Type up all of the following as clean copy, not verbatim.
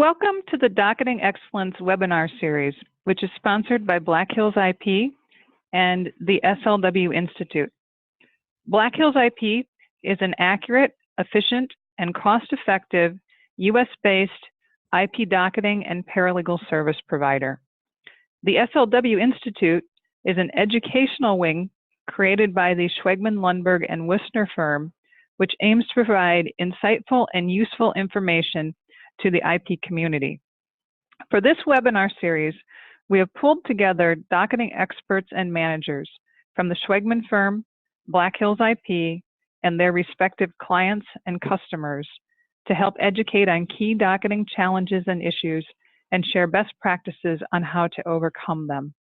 Welcome to the Docketing Excellence webinar series, which is sponsored by Black Hills IP and the SLW Institute. Black Hills IP is an accurate, efficient, and cost-effective US-based IP docketing and paralegal service provider. The SLW Institute is an educational wing created by the Schwegman, Lundberg, and Wissner firm, which aims to provide insightful and useful information to the IP community. For this webinar series, we have pulled together docketing experts and managers from the Schwegman firm, Black Hills IP, and their respective clients and customers to help educate on key docketing challenges and issues and share best practices on how to overcome them.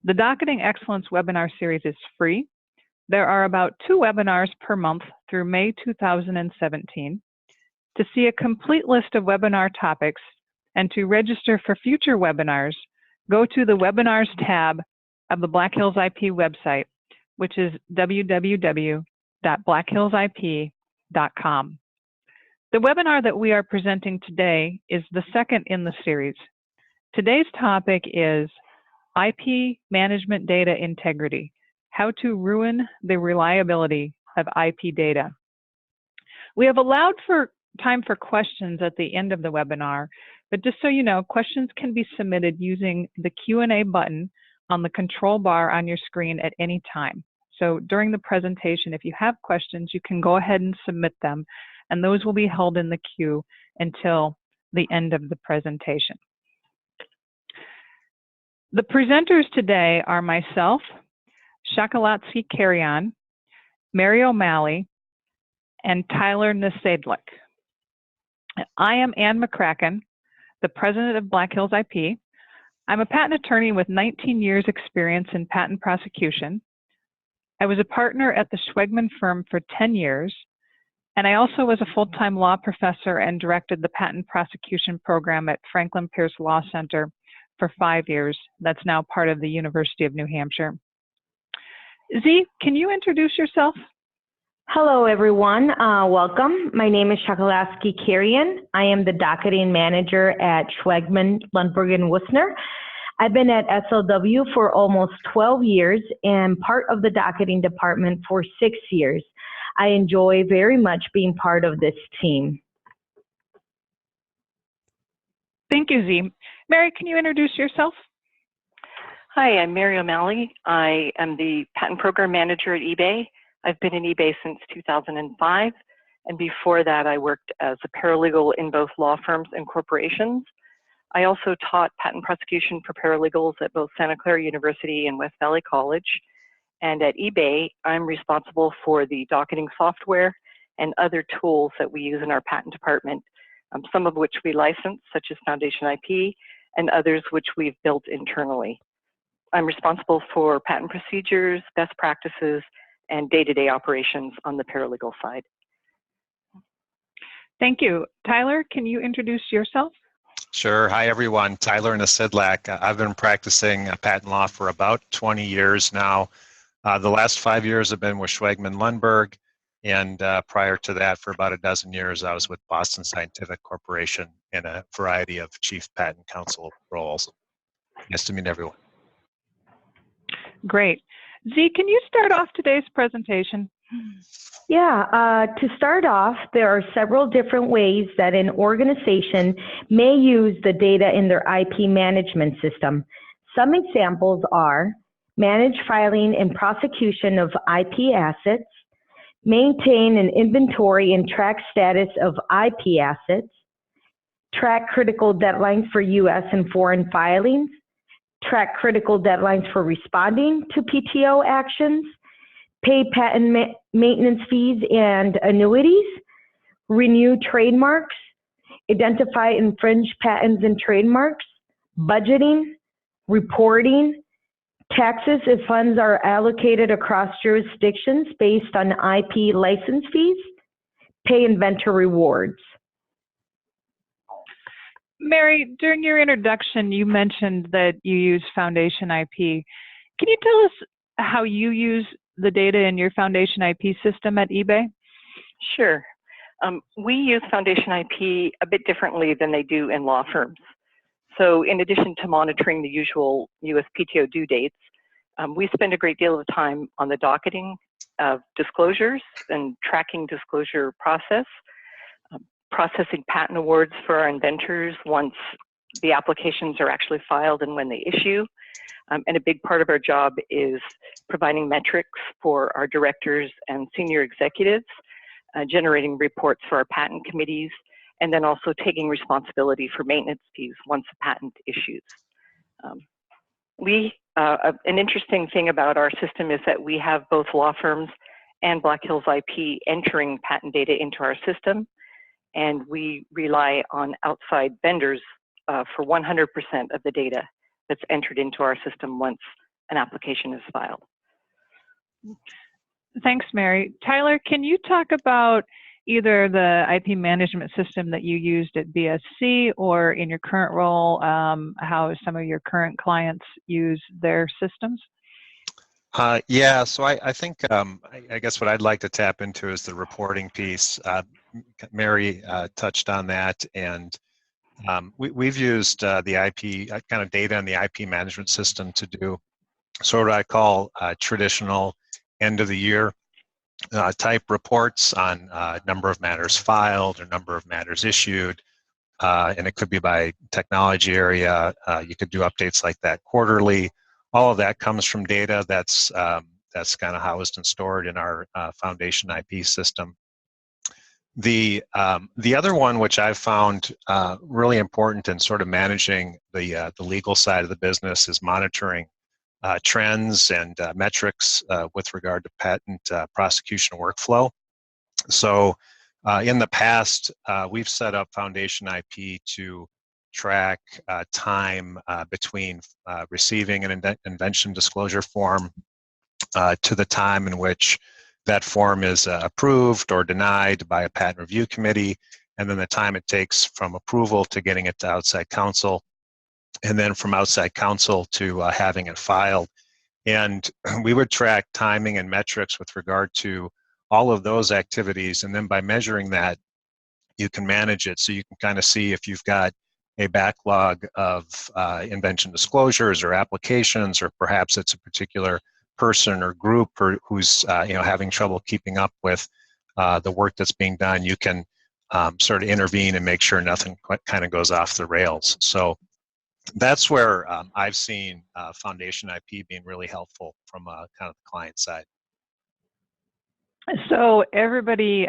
The Docketing Excellence webinar series is free. There are about 2 webinars per month through May 2017. To see a complete list of webinar topics and to register for future webinars, go to the Webinars tab of the Black Hills IP website, which is www.blackhillsip.com. The webinar that we are presenting today is the second in the series. Today's topic is IP management data integrity, how to ruin the reliability of IP data. We have allowed for time for questions at the end of the webinar, but just so you know, questions can be submitted using the Q&A button on the control bar on your screen at any time. So during the presentation, if you have questions, you can go ahead and submit them, and those will be held in the queue until the end of the presentation. The presenters today are myself, Shokolatsky-Carrion, Mary O'Malley, and Tyler Nasedlik. I am Ann McCracken, the president of Black Hills IP. I'm a patent attorney with 19 years experience in patent prosecution. I was a partner at the Schwegman firm for 10 years, and I also was a full-time law professor and directed the patent prosecution program at Franklin Pierce Law Center for 5 years. That's now part of the University of New Hampshire. Z, can you introduce yourself? Hello, everyone. Welcome. My name is Shokolatsky-Carrion. I am the docketing manager at Schwegman, Lundberg, and Wissner. I've been at SLW for almost 12 years and part of the docketing department for 6 years. I enjoy very much being part of this team. Thank you, Z. Mary, can you introduce yourself? Hi, I'm Mary O'Malley. I am the patent program manager at eBay. I've been in eBay since 2005, and before that I worked as a paralegal in both law firms and corporations. I also taught patent prosecution for paralegals at both Santa Clara University and West Valley College. And at eBay, I'm responsible for the docketing software and other tools that we use in our patent department, some of which we license, such as Foundation IP, and others which we've built internally. I'm responsible for patent procedures, best practices, and day-to-day operations on the paralegal side. Thank you. Tyler, can you introduce yourself? Sure. Hi, everyone. Tyler Nasedlik. I've been practicing patent law for about 20 years now. The last 5 years have been with Schwegman Lundberg, and prior to that, for about a dozen years, I was with Boston Scientific Corporation in a variety of chief patent counsel roles. Nice to meet everyone. Great. Z, can you start off today's presentation? Yeah, to start off, there are several different ways that an organization may use the data in their IP management system. Some examples are manage filing and prosecution of IP assets, maintain an inventory and track status of IP assets, track critical deadlines for US and foreign filings, track critical deadlines for responding to PTO actions, pay patent maintenance fees and annuities, renew trademarks, identify infringed patents and trademarks, budgeting, reporting, taxes if funds are allocated across jurisdictions based on IP license fees, pay inventor rewards. Mary, during your introduction, you mentioned that you use Foundation IP. Can you tell us how you use the data in your Foundation IP system at eBay? Sure. We use Foundation IP a bit differently than they do in law firms. So in addition to monitoring the usual USPTO due dates, we spend a great deal of time on the docketing of disclosures and tracking disclosure process, processing patent awards for our inventors once the applications are actually filed and when they issue. And a big part of our job is providing metrics for our directors and senior executives, generating reports for our patent committees, and then also taking responsibility for maintenance fees once a patent issues. An interesting thing about our system is that we have both law firms and Black Hills IP entering patent data into our system, and we rely on outside vendors for 100% of the data that's entered into our system once an application is filed. Thanks, Mary. Tyler, can you talk about either the IP management system that you used at BSC or in your current role, how some of your current clients use their systems? Yeah, so I think, I guess what I'd like to tap into is the reporting piece. Mary touched on that, and we've used the IP, kind of data in the IP management system to do sort of what I call traditional end of the year type reports on number of matters filed or number of matters issued, and it could be by technology area. You could do updates like that quarterly. All of that comes from data that's kind of housed and stored in our Foundation IP system. The other one, which I've found really important in sort of managing the legal side of the business, is monitoring trends and metrics with regard to patent prosecution workflow. So in the past, we've set up Foundation IP to track time between receiving an invention disclosure form to the time in which that form is approved or denied by a patent review committee, and then the time it takes from approval to getting it to outside counsel, and then from outside counsel to having it filed. And we would track timing and metrics with regard to all of those activities, and then by measuring that, you can manage it. So you can kind of see if you've got a backlog of invention disclosures or applications, or perhaps it's a particular person or group who's having trouble keeping up with the work that's being done. You can sort of intervene and make sure nothing kind of goes off the rails. So that's where I've seen Foundation IP being really helpful from kind of the client side. So everybody,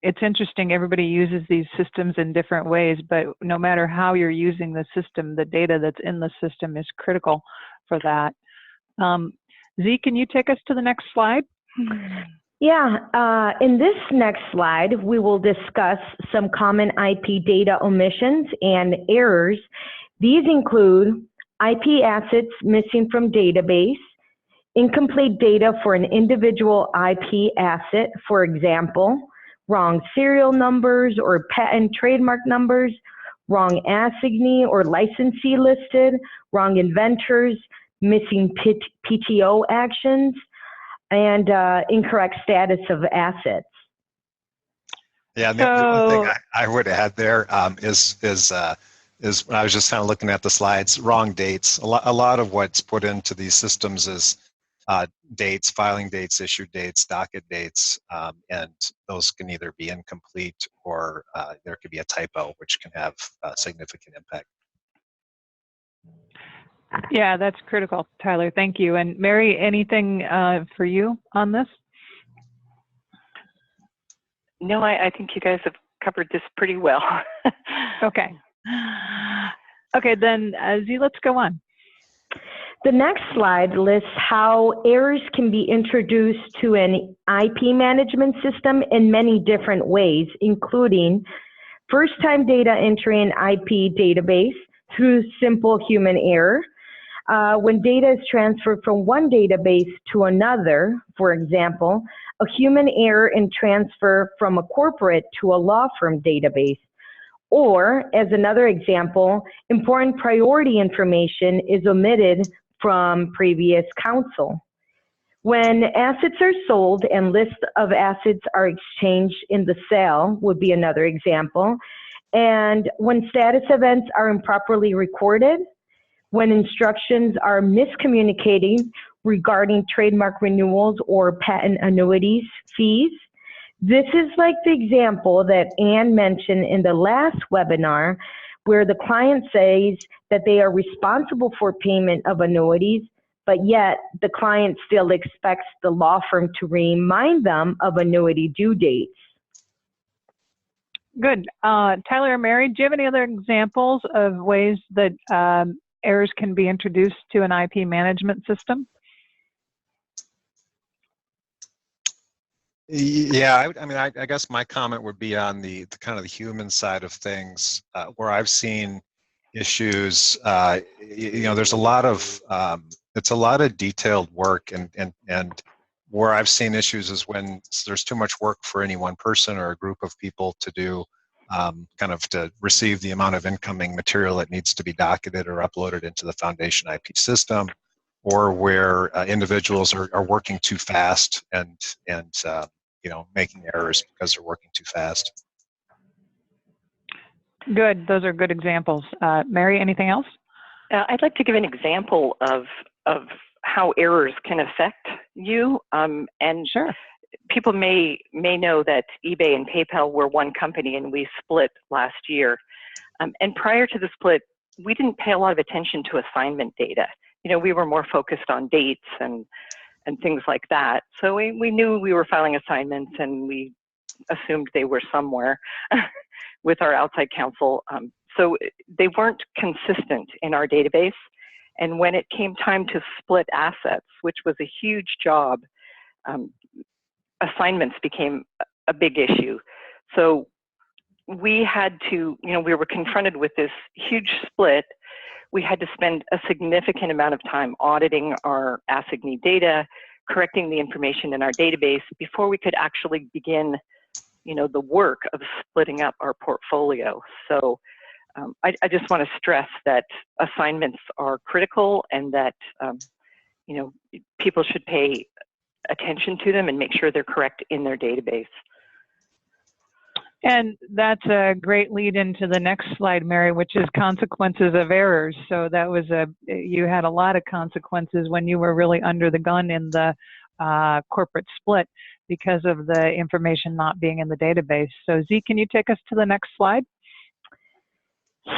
it's interesting, everybody uses these systems in different ways, but no matter how you're using the system, the data that's in the system is critical for that. Z, can you take us to the next slide? Yeah, in this next slide, we will discuss some common IP data omissions and errors. These include IP assets missing from database, incomplete data for an individual IP asset, for example, wrong serial numbers or patent trademark numbers, wrong assignee or licensee listed, wrong inventors, missing PTO actions, and incorrect status of assets. Yeah, the only thing I would add there is when I was just kind of looking at the slides, wrong dates. A lot of what's put into these systems is dates, filing dates, issue dates, docket dates, and those can either be incomplete or there could be a typo, which can have a significant impact. Yeah, that's critical, Tyler. Thank you. And Mary, anything for you on this? No, I think you guys have covered this pretty well. Okay. Okay, then Z, let's go on. The next slide lists how errors can be introduced to an IP management system in many different ways, including first-time data entry in IP database through simple human error. When data is transferred from one database to another, for example, a human error in transfer from a corporate to a law firm database. Or, as another example, important priority information is omitted from previous counsel. When assets are sold and lists of assets are exchanged in the sale would be another example. And when status events are improperly recorded, when instructions are miscommunicating regarding trademark renewals or patent annuities fees. This is like the example that Anne mentioned in the last webinar, where the client says that they are responsible for payment of annuities, but yet the client still expects the law firm to remind them of annuity due dates. Good. Tyler or Mary, do you have any other examples of ways that errors can be introduced to an IP management system? Yeah, I mean, I guess my comment would be on the kind of the human side of things, where I've seen issues. You know, there's a lot of it's a lot of detailed work, and where I've seen issues is when there's too much work for any one person or a group of people to do, kind of to receive the amount of incoming material that needs to be docketed or uploaded into the Foundation IP system, or where individuals are working too fast and you know, making errors because they're working too fast. Good. Those are good examples. Mary, anything else? I'd like to give an example of how errors can affect you. And Sure. people may know that eBay and PayPal were one company and we split last year. And prior to the split, we didn't pay a lot of attention to assignment data. You know, we were more focused on dates and things like that. So we knew we were filing assignments and we assumed they were somewhere with our outside counsel. So they weren't consistent in our database. And when it came time to split assets, which was a huge job, assignments became a big issue. So we had to, you know, we were confronted with this huge split. We had to spend a significant amount of time auditing our assignee data, correcting the information in our database before we could actually begin, you know, the work of splitting up our portfolio. So I just want to stress that assignments are critical and that, you know, people should pay attention to them and make sure they're correct in their database. And that's a great lead into the next slide, Mary, which is consequences of errors. So that was you had a lot of consequences when you were really under the gun in the corporate split because of the information not being in the database. So Z, can you take us to the next slide?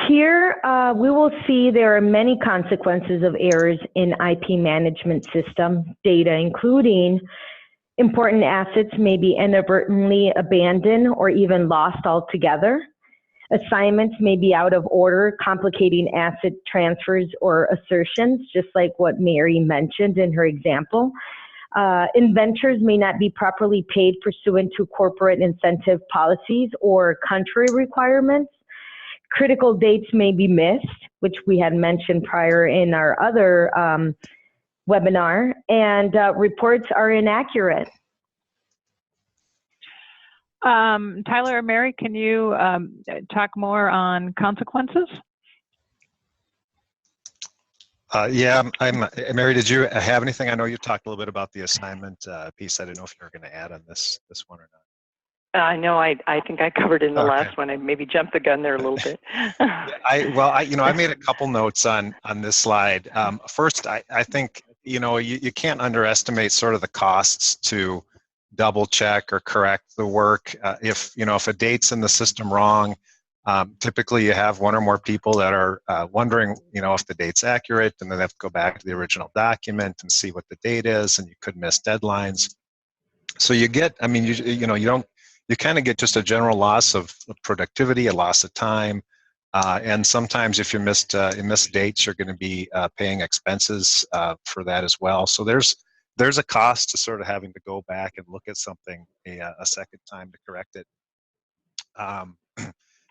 Here, we will see there are many consequences of errors in IP management system data, including important assets may be inadvertently abandoned or even lost altogether. Assignments may be out of order, complicating asset transfers or assertions, just like what Mary mentioned in her example. Inventors may not be properly paid pursuant to corporate incentive policies or country requirements. Critical dates may be missed, which we had mentioned prior in our other webinar, and reports are inaccurate. Tyler or Mary, can you talk more on consequences? Yeah, Mary, did you have anything? I know you talked a little bit about the assignment piece. I didn't know if you were going to add on this one or not. No, I think I covered in the last one. I maybe jumped the gun there a little bit. You know, I made a couple notes on this slide. First, I think, you know, you can't underestimate sort of the costs to double check or correct the work. If a date's in the system wrong, typically you have one or more people that are wondering, you know, if the date's accurate, and then they have to go back to the original document and see what the date is, and you could miss deadlines. So you get, I mean, you kind of get just a general loss of productivity, a loss of time, and sometimes if you missed dates, you're going to be paying expenses for that as well. So there's a cost to sort of having to go back and look at something a second time to correct it.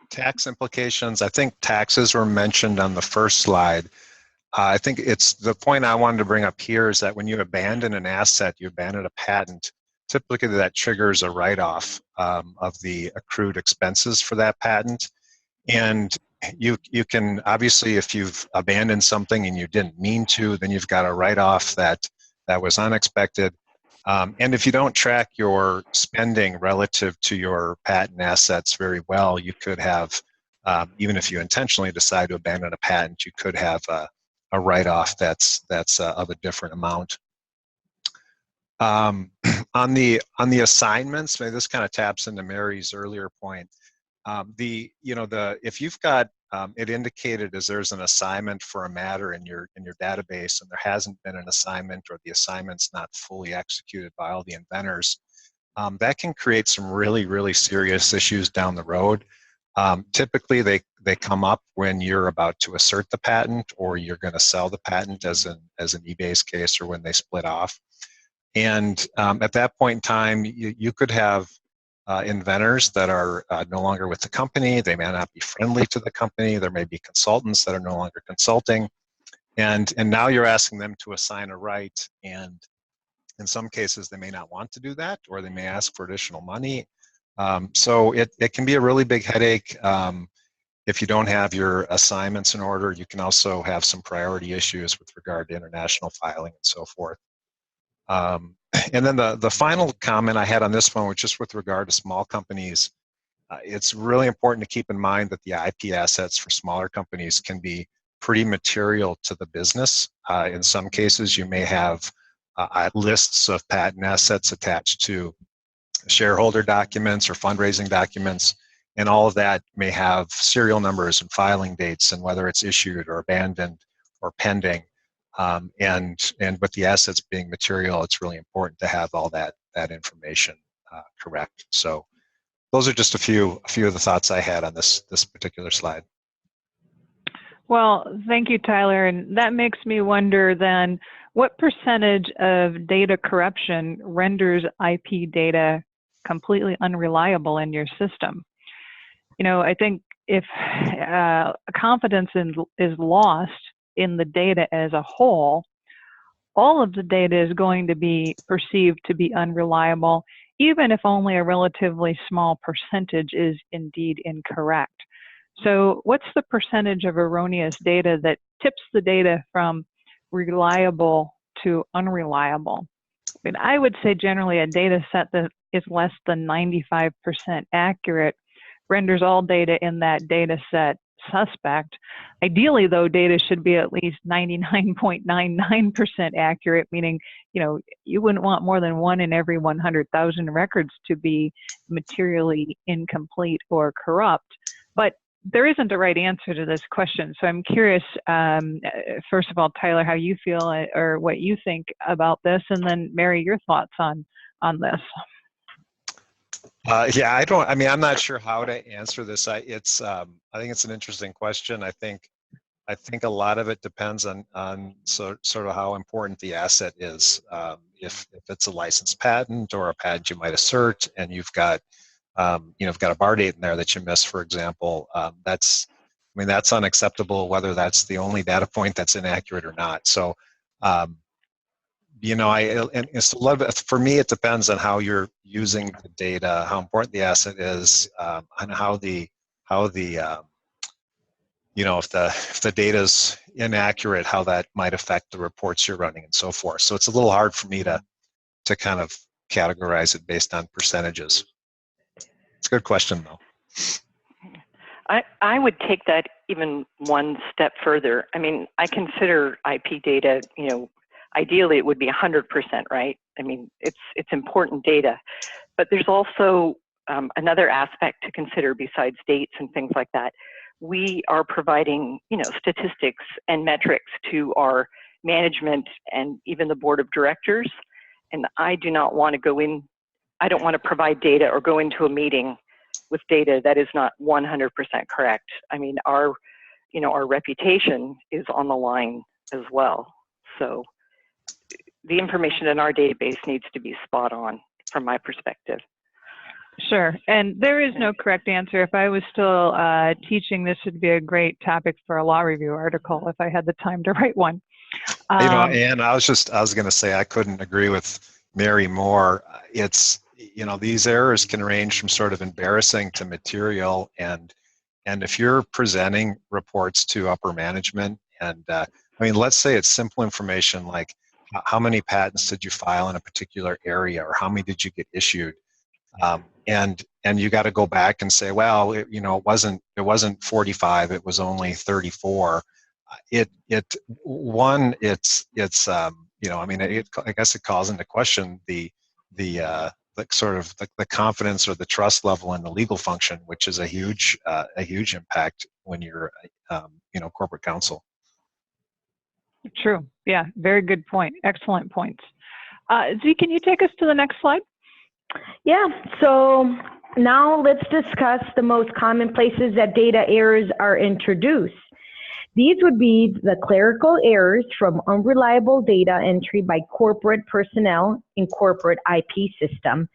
Tax implications. I think taxes were mentioned on the first slide. I think it's the point I wanted to bring up here is that when you abandon an asset, you abandon a patent, typically that triggers a write-off of the accrued expenses for that patent. And you can, obviously, if you've abandoned something and you didn't mean to, then you've got to write off that that was unexpected. And if you don't track your spending relative to your patent assets very well, you could have, even if you intentionally decide to abandon a patent, you could have a write-off that's of a different amount. On the assignments, maybe this kind of taps into Mary's earlier point. If you've got it indicated as there's an assignment for a matter in your database, and there hasn't been an assignment, or the assignment's not fully executed by all the inventors, that can create some really serious issues down the road. Typically, they come up when you're about to assert the patent, or you're going to sell the patent, as an eBay's case, or when they split off. And at that point in time, you could have inventors that are no longer with the company. They may not be friendly to the company. There may be consultants that are no longer consulting. And now you're asking them to assign a right. And in some cases, they may not want to do that, or they may ask for additional money. So it can be a really big headache. If you don't have your assignments in order, you can also have some priority issues with regard to international filing and so forth. And then the final comment I had on this one was just with regard to small companies. It's really important to keep in mind that the IP assets for smaller companies can be pretty material to the business. In some cases, you may have lists of patent assets attached to shareholder documents or fundraising documents, and all of that may have serial numbers and filing dates, and whether it's issued or abandoned or pending. And with the assets being material, it's really important to have all that information correct. So those are just a few of the thoughts I had on this particular slide. Well, thank you, Tyler. And that makes me wonder then, what percentage of data corruption renders IP data completely unreliable in your system? You know, I think if confidence is lost in the data as a whole, all of the data is going to be perceived to be unreliable, even if only a relatively small percentage is indeed incorrect. So what's the percentage of erroneous data that tips the data from reliable to unreliable? I mean, I would say generally a data set that is less than 95% accurate renders all data in that data set suspect. Ideally, though, data should be at least 99.99% accurate, meaning, you know, you wouldn't want more than 1 in every 100,000 records to be materially incomplete or corrupt. But there isn't a right answer to this question. So I'm curious, first of all, Tyler, how you feel or what you think about this, and then Mary, your thoughts on this. Yeah, I'm not sure how to answer this. I think it's an interesting question. I think a lot of it depends on sort of how important the asset is. If it's a licensed patent or a patent you might assert, and you've got you've got a bar date in there that you missed, for example, that's unacceptable, whether that's the only data point that's inaccurate or not. So for me, it depends on how you're using the data, how important the asset is, and how the if the data's inaccurate, how that might affect the reports you're running and so forth. So it's a little hard for me to kind of categorize it based on percentages. It's a good question, though. I would take that even one step further. I mean, I consider IP data, ideally it would be 100%, right? I mean, it's important data, but there's also another aspect to consider besides dates and things like that. We are providing, statistics and metrics to our management and even the board of directors. And I do not want to I don't want to provide data or go into a meeting with data that is not 100% correct. I mean, our reputation is on the line as well. So the information in our database needs to be spot on from my perspective. Sure, and there is no correct answer. If I was still teaching, this would be a great topic for a law review article if I had the time to write one. And I was going to say I couldn't agree with Mary more. It's, these errors can range from sort of embarrassing to material, and if you're presenting reports to upper management, and let's say it's simple information like, how many patents did you file in a particular area, or how many did you get issued? And you got to go back and say, well, it wasn't 45, it was only 34. I guess it calls into question the sort of the confidence or the trust level in the legal function, which is a huge impact when you're corporate counsel. True. Yeah, very good point. Excellent points. Z, can you take us to the next slide? Yeah, so now let's discuss the most common places that data errors are introduced. These would be the clerical errors from unreliable data entry by corporate personnel in corporate IP system,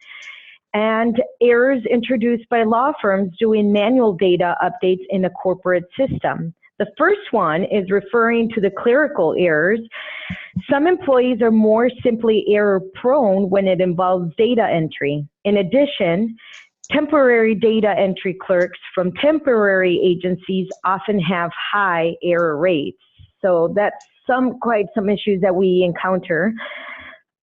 and errors introduced by law firms doing manual data updates in a corporate system. The first one is referring to the clerical errors. Some employees are more simply error prone when it involves data entry. In addition, temporary data entry clerks from temporary agencies often have high error rates. So that's quite some issues that we encounter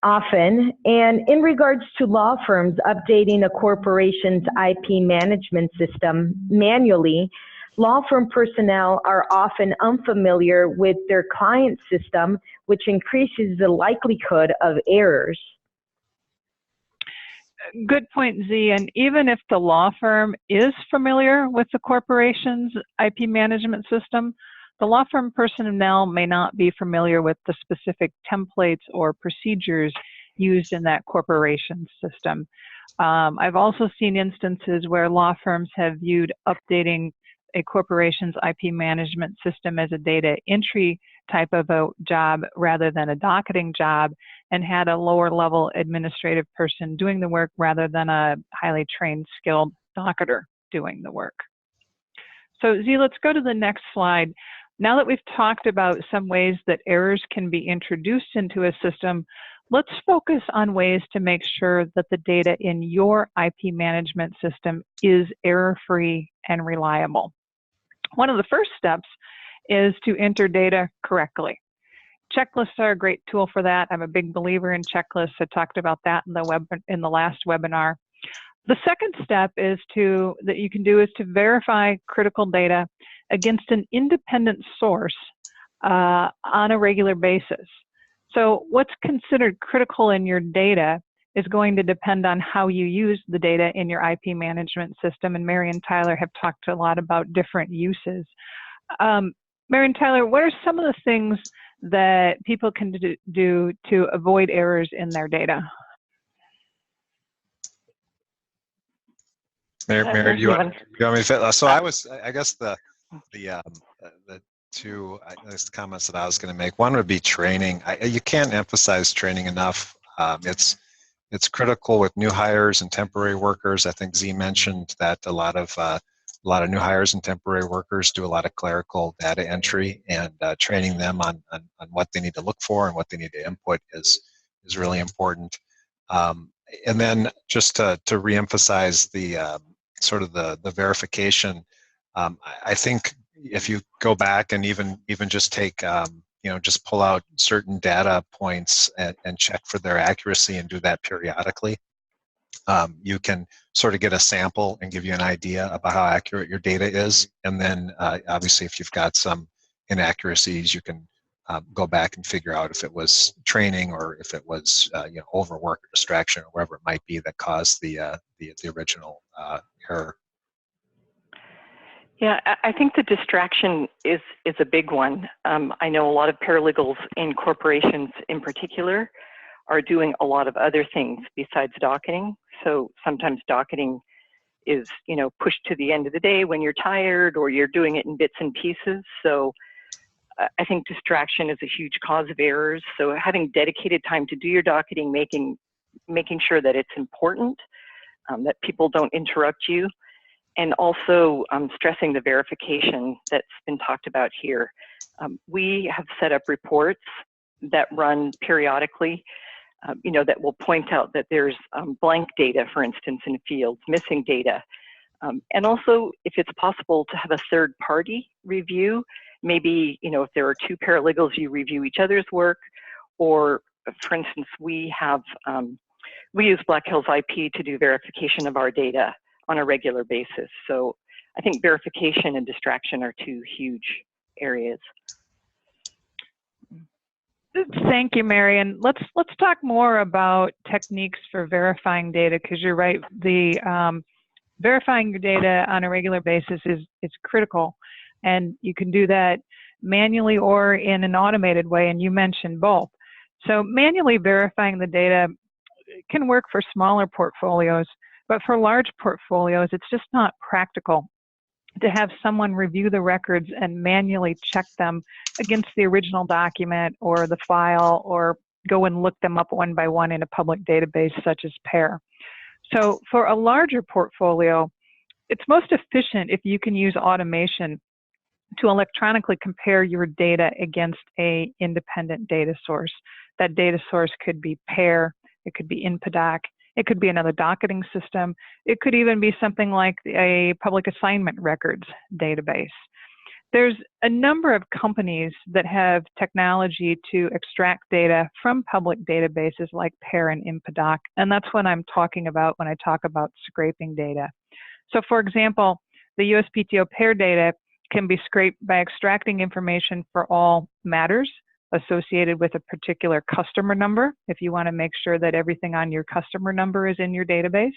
often. And in regards to law firms updating a corporation's IP management system manually, law firm personnel are often unfamiliar with their client system, which increases the likelihood of errors. Good point, Z. And even if the law firm is familiar with the corporation's IP management system, the law firm personnel may not be familiar with the specific templates or procedures used in that corporation system. I've also seen instances where law firms have viewed updating a corporation's IP management system as a data entry type of a job rather than a docketing job, and had a lower level administrative person doing the work rather than a highly trained, skilled docketer doing the work. So Z, let's go to the next slide. Now that we've talked about some ways that errors can be introduced into a system, let's focus on ways to make sure that the data in your IP management system is error-free and reliable. One of the first steps is to enter data correctly. Checklists are a great tool for that. I'm a big believer in checklists. I talked about that in the last webinar. The second step that you can do is to verify critical data against an independent source on a regular basis. So what's considered critical in your data is going to depend on how you use the data in your IP management system. And Mary and Tyler have talked a lot about different uses. Mary and Tyler, what are some of the things that people can do to avoid errors in their data? Mary, you want me to fit? So I guess the two comments that I was going to make. One would be training. You can't emphasize training enough. It's critical with new hires and temporary workers. I think Z mentioned that a lot of new hires and temporary workers do a lot of clerical data entry, and training them on what they need to look for and what they need to input is really important. And then just to reemphasize the sort of the verification, I think if you go back and even just take just pull out certain data points and check for their accuracy and do that periodically, you can sort of get a sample and give you an idea about how accurate your data is. And then obviously if you've got some inaccuracies, you can go back and figure out if it was training or if it was overwork or distraction or whatever it might be that caused the original error. Yeah, I think the distraction is a big one. I know a lot of paralegals in corporations in particular are doing a lot of other things besides docketing. So sometimes docketing is, pushed to the end of the day when you're tired, or you're doing it in bits and pieces. So I think distraction is a huge cause of errors. So having dedicated time to do your docketing, making sure that it's important, that people don't interrupt you, and also stressing the verification that's been talked about here. We have set up reports that run periodically, that will point out that there's blank data, for instance, in fields, missing data. And also, if it's possible to have a third party review, maybe, if there are two paralegals, you review each other's work, or for instance, we use Black Hills IP to do verification of our data on a regular basis. So I think verification and distraction are two huge areas. Thank you, Mary. And let's talk more about techniques for verifying data, because you're right. The verifying your data on a regular basis is critical, and you can do that manually or in an automated way, and you mentioned both. So manually verifying the data can work for smaller portfolios, but for large portfolios, it's just not practical to have someone review the records and manually check them against the original document or the file, or go and look them up one by one in a public database such as PAIR. So for a larger portfolio, it's most efficient if you can use automation to electronically compare your data against an independent data source. That data source could be PAIR, it could be InpaDoc, it could be another docketing system, it could even be something like a public assignment records database. There's a number of companies that have technology to extract data from public databases like PAIR and InpaDoc, and that's what I'm talking about when I talk about scraping data. So for example, the USPTO PAIR data can be scraped by extracting information for all matters associated with a particular customer number, if you want to make sure that everything on your customer number is in your database.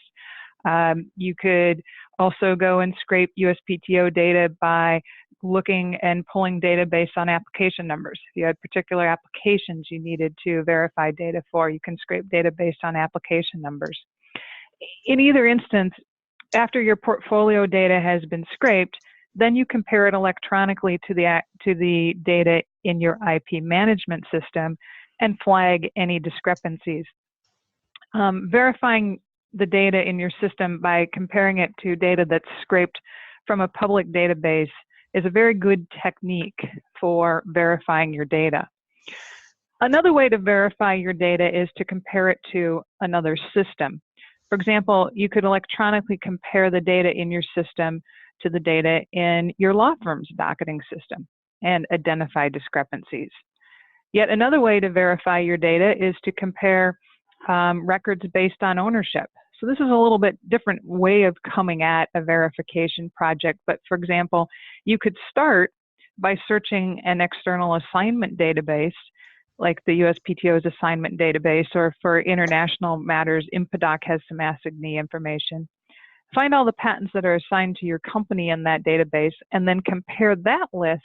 You could also go and scrape USPTO data by looking and pulling data based on application numbers. If you had particular applications you needed to verify data for, you can scrape data based on application numbers. In either instance, after your portfolio data has been scraped, then you compare it electronically to the data in your IP management system and flag any discrepancies. Verifying the data in your system by comparing it to data that's scraped from a public database is a very good technique for verifying your data. Another way to verify your data is to compare it to another system. For example, you could electronically compare the data in your system to the data in your law firm's docketing system and identify discrepancies. Yet another way to verify your data is to compare records based on ownership. So this is a little bit different way of coming at a verification project, but for example, you could start by searching an external assignment database like the USPTO's assignment database, or for international matters, InpaDoc has some assignee information. Find all the patents that are assigned to your company in that database, and then compare that list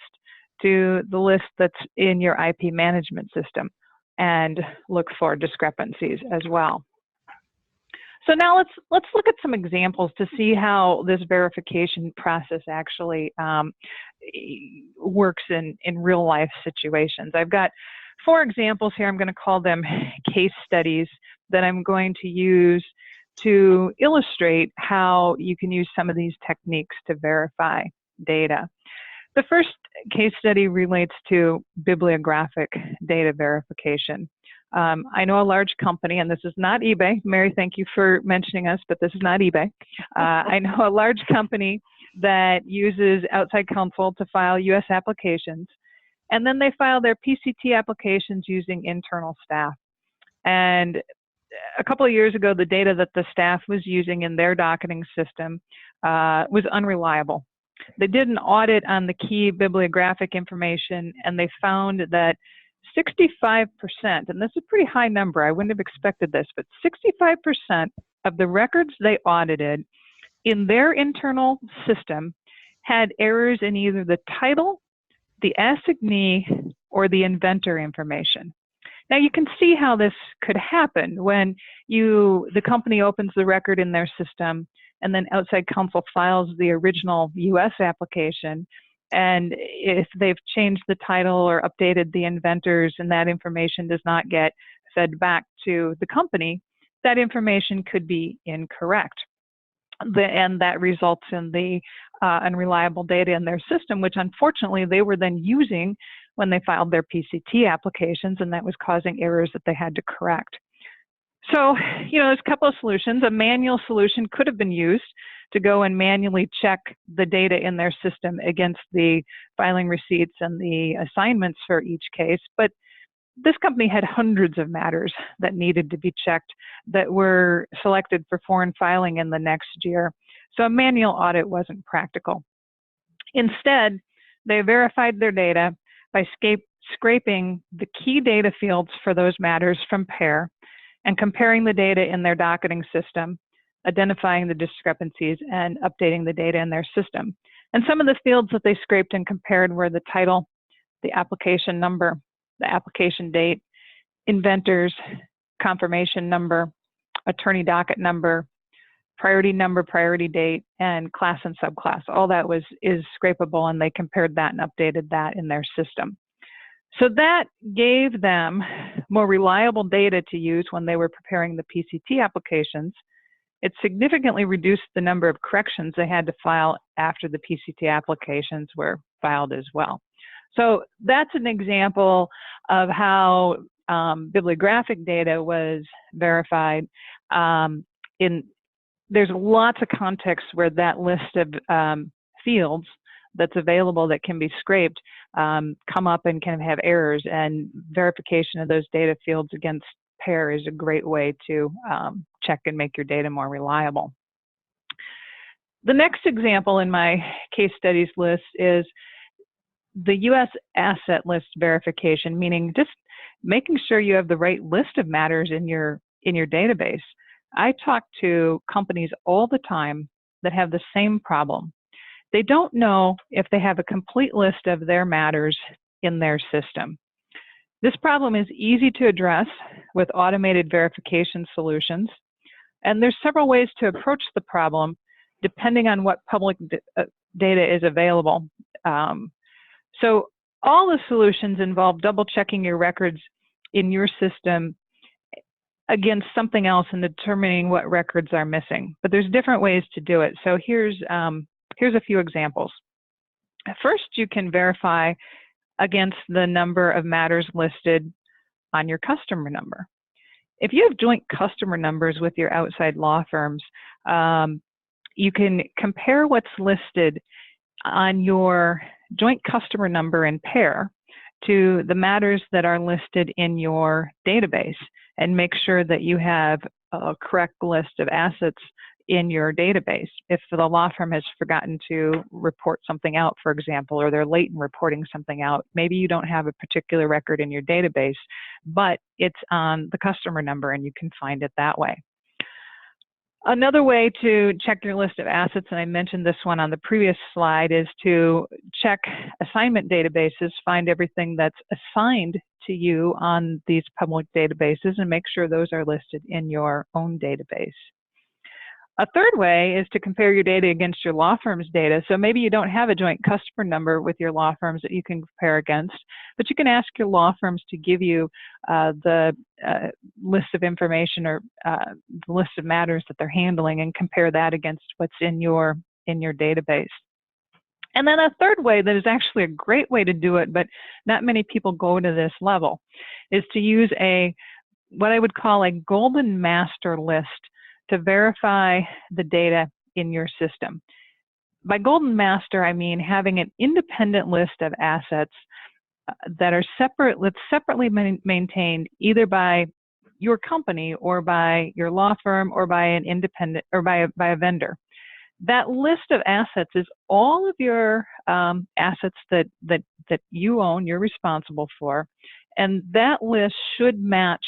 to the list that's in your IP management system and look for discrepancies as well. So now let's look at some examples to see how this verification process actually works in real life situations. I've got 4 examples here. I'm going to call them case studies that I'm going to use to illustrate how you can use some of these techniques to verify data. The first case study relates to bibliographic data verification. I know a large company, and this is not eBay. Mary, thank you for mentioning us, but this is not eBay. I know a large company that uses outside counsel to file U.S. applications, and then they file their PCT applications using internal staff. And a couple of years ago, the data that the staff was using in their docketing system was unreliable. They did an audit on the key bibliographic information, and they found that 65%, and this is a pretty high number, I wouldn't have expected this, but 65% of the records they audited in their internal system had errors in either the title, the assignee, or the inventor information. Now you can see how this could happen when the company opens the record in their system, and then outside counsel files the original US application, and if they've changed the title or updated the inventors and that information does not get fed back to the company, that information could be incorrect. And that results in the unreliable data in their system, which unfortunately they were then using when they filed their PCT applications, and that was causing errors that they had to correct. So, there's a couple of solutions. A manual solution could have been used to go and manually check the data in their system against the filing receipts and the assignments for each case, but this company had hundreds of matters that needed to be checked that were selected for foreign filing in the next year. So a manual audit wasn't practical. Instead, they verified their data by scraping the key data fields for those matters from PAIR and comparing the data in their docketing system, identifying the discrepancies, and updating the data in their system. And some of the fields that they scraped and compared were the title, the application number, the application date, inventors, confirmation number, attorney docket number, priority date, and class and subclass. All that is scrapable, and they compared that and updated that in their system. So that gave them more reliable data to use when they were preparing the PCT applications. It significantly reduced the number of corrections they had to file after the PCT applications were filed as well. So that's an example of how bibliographic data was verified. There's lots of contexts where that list of fields that's available that can be scraped come up and can have errors, and verification of those data fields against PAIR is a great way to check and make your data more reliable. The next example in my case studies list is the U.S. asset list verification, meaning just making sure you have the right list of matters in your database. I talk to companies all the time that have the same problem. They don't know if they have a complete list of their matters in their system. This problem is easy to address with automated verification solutions, and there's several ways to approach the problem depending on what public data is available. So all the solutions involve double checking your records in your system against something else and determining what records are missing. But there's different ways to do it. So here's a few examples. First, you can verify against the number of matters listed on your customer number. If you have joint customer numbers with your outside law firms, you can compare what's listed on your joint customer number in PAIR to the matters that are listed in your database and make sure that you have a correct list of assets in your database. If the law firm has forgotten to report something out, for example, or they're late in reporting something out, maybe you don't have a particular record in your database, but it's on the customer number and you can find it that way. Another way to check your list of assets, and I mentioned this one on the previous slide, is to check assignment databases, find everything that's assigned to you on these public databases and make sure those are listed in your own database. A third way is to compare your data against your law firm's data. So maybe you don't have a joint customer number with your law firms that you can compare against, but you can ask your law firms to give you the list of information or the list of matters that they're handling and compare that against what's in your database. And then a third way that is actually a great way to do it, but not many people go to this level, is to use what I would call a golden master list to verify the data in your system. By golden master, I mean having an independent list of assets that are separately maintained either by your company or by your law firm or by an independent or by a vendor. That list of assets is all of your assets that you own, you're responsible for, and that list should match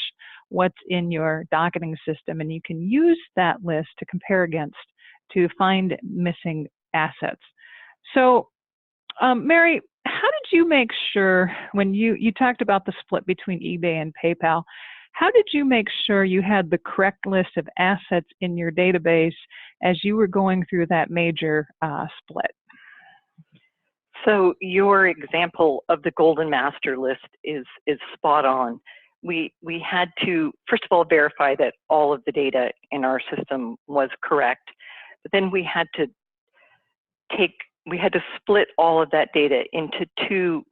what's in your docketing system, and you can use that list to compare against to find missing assets. So, Mary, how did you make sure, when you talked about the split between eBay and PayPal, how did you make sure you had the correct list of assets in your database as you were going through that major split? So your example of the golden master list is spot on. We had to, first of all, verify that all of the data in our system was correct, but then we had to split all of that data into two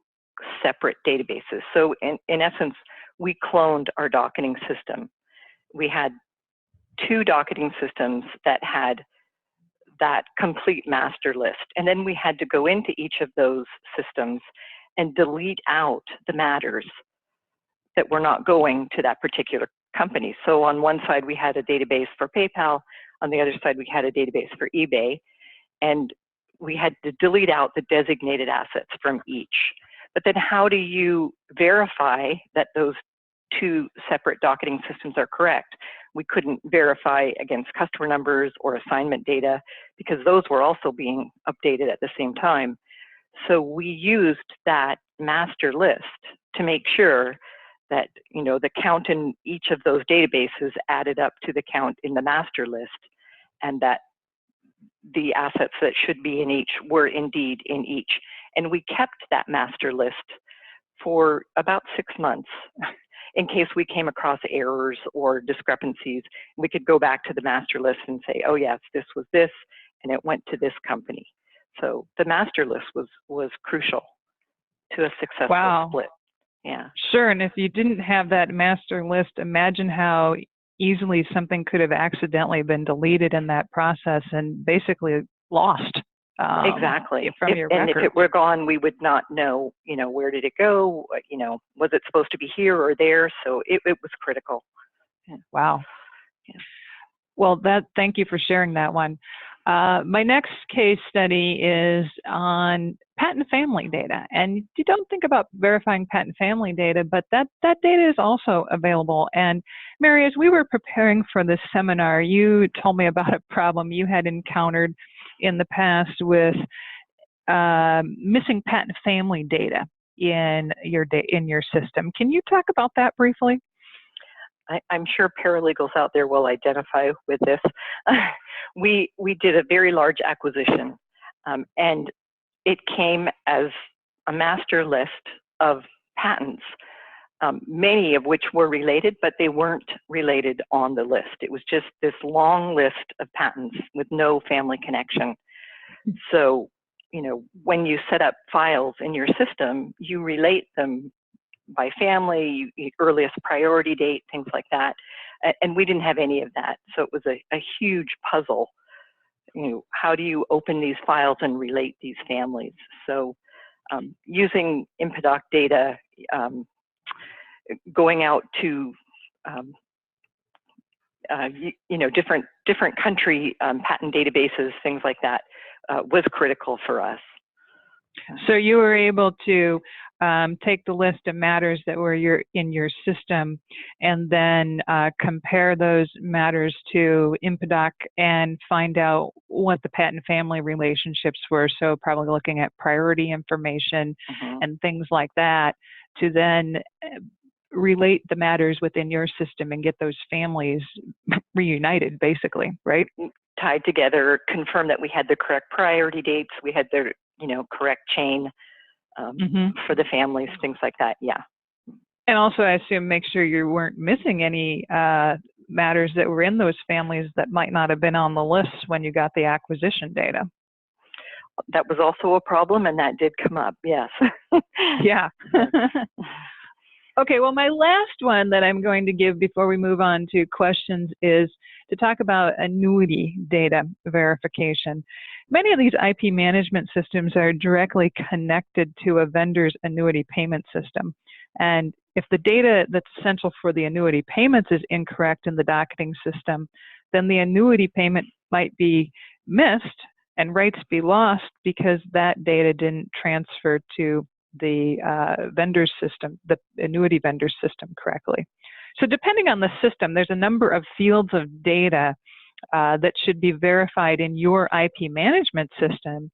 separate databases. So in essence, we cloned our docketing system. We had two docketing systems that had that complete master list. And then we had to go into each of those systems and delete out the matters that were not going to that particular company. So on one side, we had a database for PayPal. On the other side, we had a database for eBay. And we had to delete out the designated assets from each. But then how do you verify that those two separate docketing systems are correct? We couldn't verify against customer numbers or assignment data because those were also being updated at the same time. So we used that master list to make sure that, you know, the count in each of those databases added up to the count in the master list, and that the assets that should be in each were indeed in each. And we kept that master list for about 6 months in case we came across errors or discrepancies. We could go back to the master list and say, oh yes, this was this, and it went to this company. So the master list was crucial to a successful split. Yeah. Sure, and if you didn't have that master list, imagine how easily something could have accidentally been deleted in that process and basically lost. Exactly. From your and record. if it were gone, we would not know, you know, where did it go? You know, was it supposed to be here or there? So it was critical. Yeah. Wow. Yeah. Well, thank you for sharing that one. My next case study is on patent family data. And you don't think about verifying patent family data, but that data is also available. And Mary, as we were preparing for this seminar, you told me about a problem you had encountered in the past with missing patent family data in your system. Can you talk about that briefly? I'm sure paralegals out there will identify with this. We did a very large acquisition, and it came as a master list of patents, many of which were related, but they weren't related on the list. It was just this long list of patents with no family connection. So, you know, when you set up files in your system, you relate them by family, earliest priority date, things like that. And we didn't have any of that. So it was a huge puzzle. You know, how do you open these files and relate these families? So using InfoDoc data, going out to you know, different country patent databases, things like that, was critical for us. So you were able to take the list of matters that were in your system and then compare those matters to InfoDoc and find out what the patent family relationships were. So probably looking at priority information and things like that to then relate the matters within your system and get those families reunited, basically, right? Tied together, confirm that we had the correct priority dates, we had the, you know, correct chain for the families, things like that. Yeah. And also, I assume, make sure you weren't missing any matters that were in those families that might not have been on the list when you got the acquisition data. That was also a problem, and that did come up, yes. Yeah. Okay, well, my last one that I'm going to give before we move on to questions is to talk about annuity data verification. Many of these IP management systems are directly connected to a vendor's annuity payment system. And if the data that's essential for the annuity payments is incorrect in the docketing system, then the annuity payment might be missed and rights be lost because that data didn't transfer to the vendor system, the annuity vendor system correctly. So depending on the system, there's a number of fields of data that should be verified in your IP management system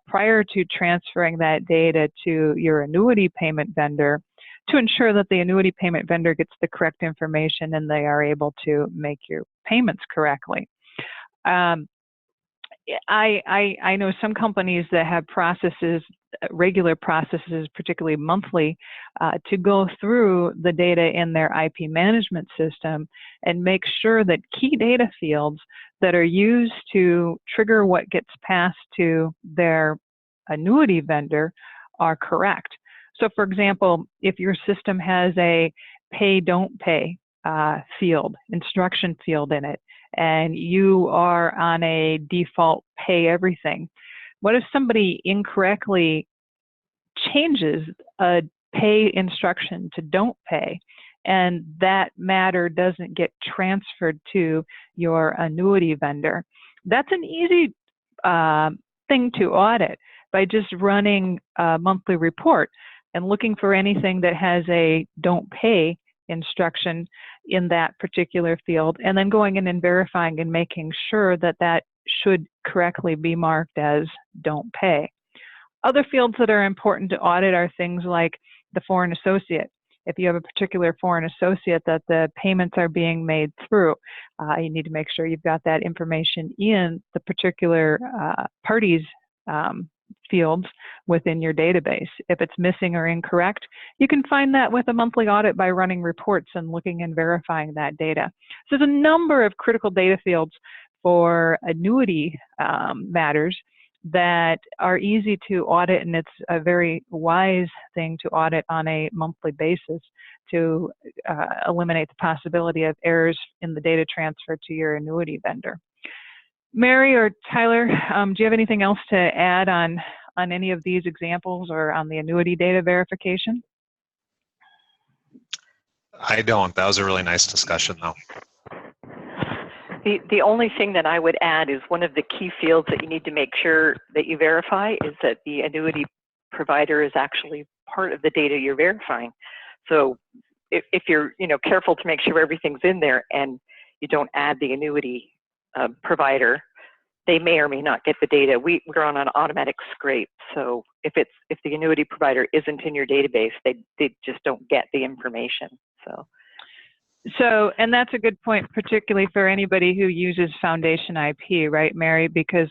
prior to transferring that data to your annuity payment vendor to ensure that the annuity payment vendor gets the correct information and they are able to make your payments correctly. I know some companies that have processes, regular processes, particularly monthly, to go through the data in their IP management system and make sure that key data fields that are used to trigger what gets passed to their annuity vendor are correct. So for example, if your system has a pay, don't pay field, instruction field in it, and you are on a default pay everything, what if somebody incorrectly changes a pay instruction to don't pay, and that matter doesn't get transferred to your annuity vendor. That's an easy thing to audit by just running a monthly report and looking for anything that has a don't pay instruction in that particular field, and then going in and verifying and making sure that that should correctly be marked as don't pay. Other fields that are important to audit are things like the foreign associate. If you have a particular foreign associate that the payments are being made through, you need to make sure you've got that information in the particular parties fields within your database. If it's missing or incorrect, you can find that with a monthly audit by running reports and looking and verifying that data. So there's a number of critical data fields for annuity matters that are easy to audit, and it's a very wise thing to audit on a monthly basis to eliminate the possibility of errors in the data transfer to your annuity vendor. Mary or Tyler, do you have anything else to add on any of these examples or on the annuity data verification? I don't. That was a really nice discussion, though. The only thing that I would add is one of the key fields that you need to make sure that you verify is that the annuity provider is actually part of the data you're verifying. So if you're careful to make sure everything's in there and you don't add the annuity provider, they may or may not get the data. We're on an automatic scrape. So if the annuity provider isn't in your database, they just don't get the information. So, and that's a good point, particularly for anybody who uses Foundation IP, right, Mary? Because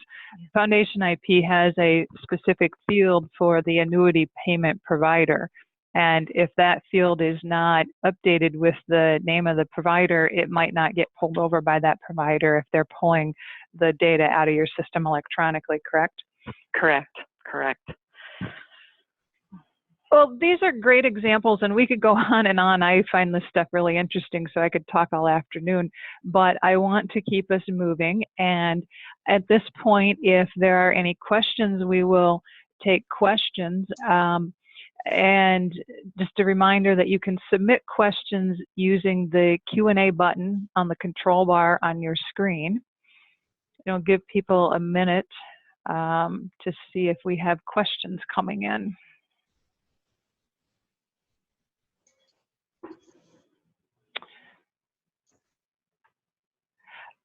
Foundation IP has a specific field for the annuity payment provider. And if that field is not updated with the name of the provider, it might not get pulled over by that provider if they're pulling the data out of your system electronically, correct? Correct. Well, these are great examples, and we could go on and on. I find this stuff really interesting, so I could talk all afternoon, but I want to keep us moving. And at this point, if there are any questions, we will take questions. And just a reminder that you can submit questions using the Q&A button on the control bar on your screen. It'll give people a minute to see if we have questions coming in.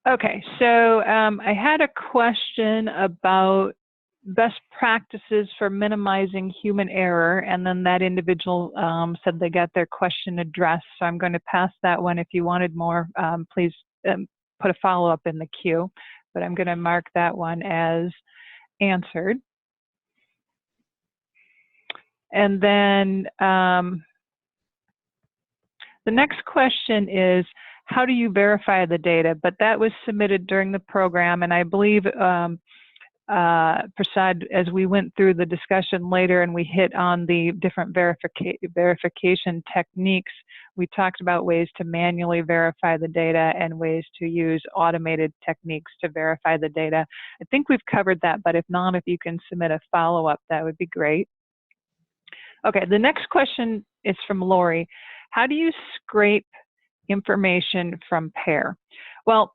Okay, so I had a question about best practices for minimizing human error, and then that individual said they got their question addressed. So I'm going to pass that one. If you wanted more, please put a follow-up in the queue, but I'm going to mark that one as answered. And then the next question is, how do you verify the data? But that was submitted during the program, and I believe Prasad, as we went through the discussion later and we hit on the different verification techniques, we talked about ways to manually verify the data and ways to use automated techniques to verify the data. I think we've covered that, but if not, if you can submit a follow-up, that would be great. Okay, the next question is from Lori. How do you scrape information from PAIR? Well,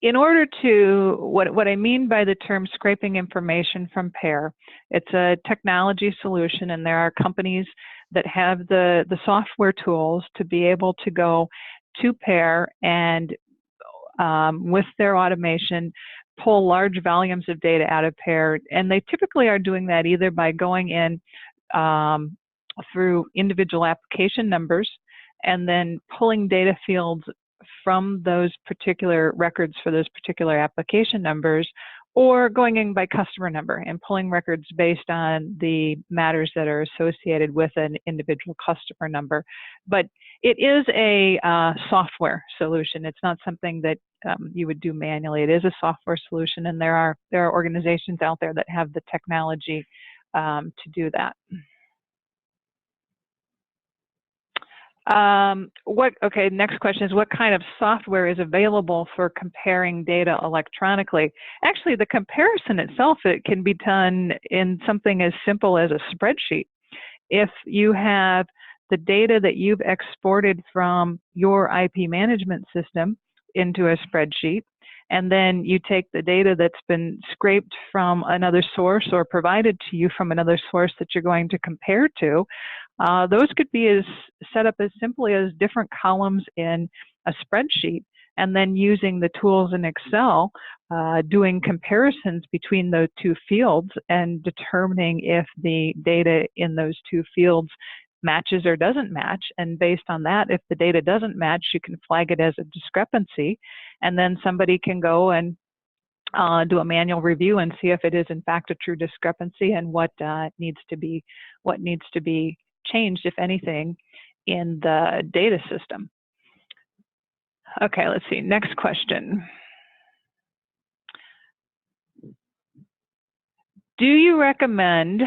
in order to, what I mean by the term scraping information from PAIR, it's a technology solution, and there are companies that have the software tools to be able to go to PAIR and with their automation, pull large volumes of data out of PAIR. And they typically are doing that either by going in through individual application numbers and then pulling data fields from those particular records for those particular application numbers, or going in by customer number and pulling records based on the matters that are associated with an individual customer number. But it is a software solution. It's not something that you would do manually. It is a software solution, and there are organizations out there that have the technology to do that. Okay, next question is, what kind of software is available for comparing data electronically? Actually, the comparison itself, it can be done in something as simple as a spreadsheet. if you have the data that you've exported from your IP management system into a spreadsheet, and then you take the data that's been scraped from another source or provided to you from another source that you're going to compare to, those could be set up as simply as different columns in a spreadsheet, and then using the tools in Excel, doing comparisons between those two fields and determining if the data in those two fields matches or doesn't match. And based on that, if the data doesn't match, you can flag it as a discrepancy, and then somebody can go and do a manual review and see if it is in fact a true discrepancy and what needs to be changed, if anything, in the data system. Okay, let's see, next question. Do you recommend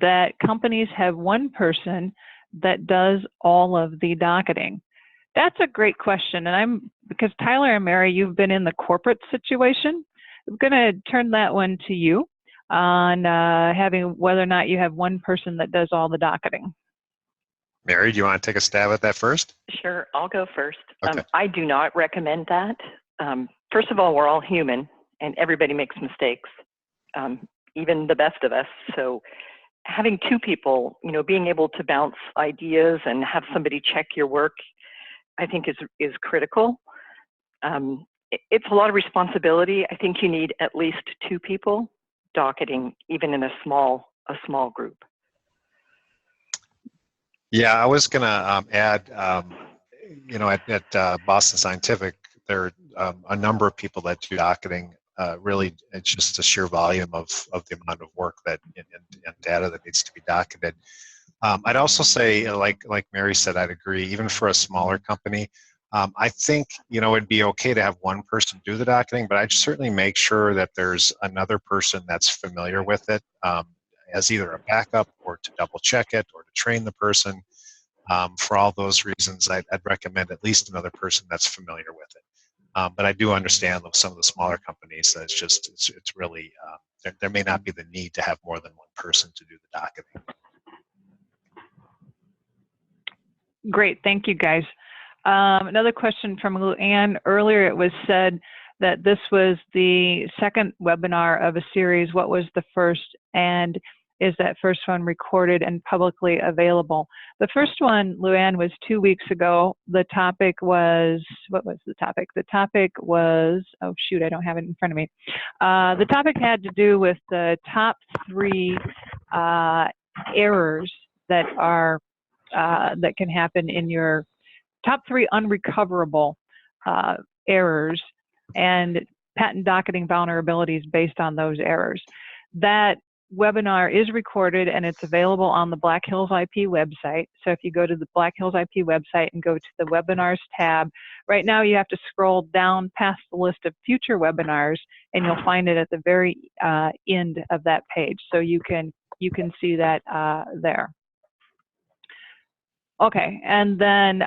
that companies have one person that does all of the docketing? That's a great question, and because Tyler and Mary, you've been in the corporate situation, I'm going to turn that one to you on having whether or not you have one person that does all the docketing. Mary, do you want to take a stab at that first? Sure, I'll go first. Okay. I do not recommend that. First of all, we're all human and everybody makes mistakes, even the best of us. So having two people, being able to bounce ideas and have somebody check your work, I think is critical. It's a lot of responsibility. I think you need at least two people docketing, even in a small group. Yeah, I was going to add, at Boston Scientific, there are a number of people that do docketing. Really, it's just the sheer volume of the amount of work and data that needs to be docketed. I'd also say, like Mary said, I'd agree, even for a smaller company, I think, it'd be okay to have one person do the docketing, but I'd certainly make sure that there's another person that's familiar with it, as either a backup or to double check it or to train the person. For all those reasons, I'd recommend at least another person that's familiar with it. But I do understand that some of the smaller companies, it's really, there may not be the need to have more than one person to do the docketing. Great, thank you guys. Another question from Luann. Earlier it was said that this was the second webinar of a series. What was the first, and is that first one recorded and publicly available? The first one, Luann, was 2 weeks ago. The topic was, what was the topic? The topic was, oh shoot, I don't have it in front of me. The topic had to do with the top 3 errors that are that can happen in your top 3 unrecoverable errors and patent docketing vulnerabilities based on those errors. That webinar is recorded and it's available on the Black Hills IP website. So if you go to the Black Hills IP website and go to the webinars tab, right now you have to scroll down past the list of future webinars and you'll find it at the very end of that page. So you can see that there. Okay, and then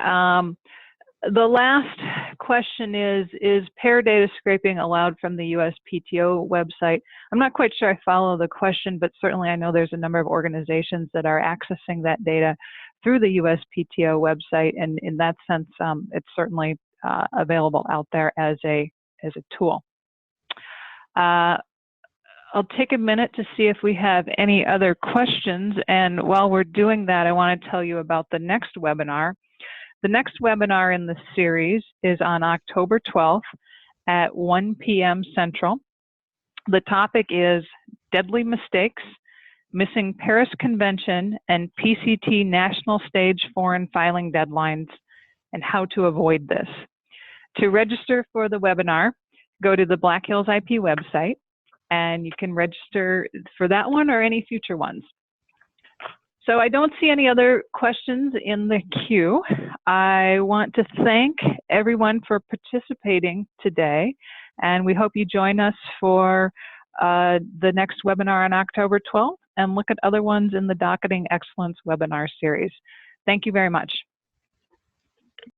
the last question is pair data scraping allowed from the USPTO website? I'm not quite sure I follow the question, but certainly I know there's a number of organizations that are accessing that data through the USPTO website, and in that sense, it's certainly available out there as a tool. I'll take a minute to see if we have any other questions, and while we're doing that, I want to tell you about the next webinar. The next webinar in the series is on October 12th at 1 p.m. Central. The topic is Deadly Mistakes, Missing Paris Convention and PCT National Stage Foreign Filing Deadlines, and How to Avoid This. To register for the webinar, go to the Black Hills IP website, and you can register for that one or any future ones. So I don't see any other questions in the queue. I want to thank everyone for participating today, and we hope you join us for the next webinar on October 12th and look at other ones in the Docketing Excellence webinar series. Thank you very much.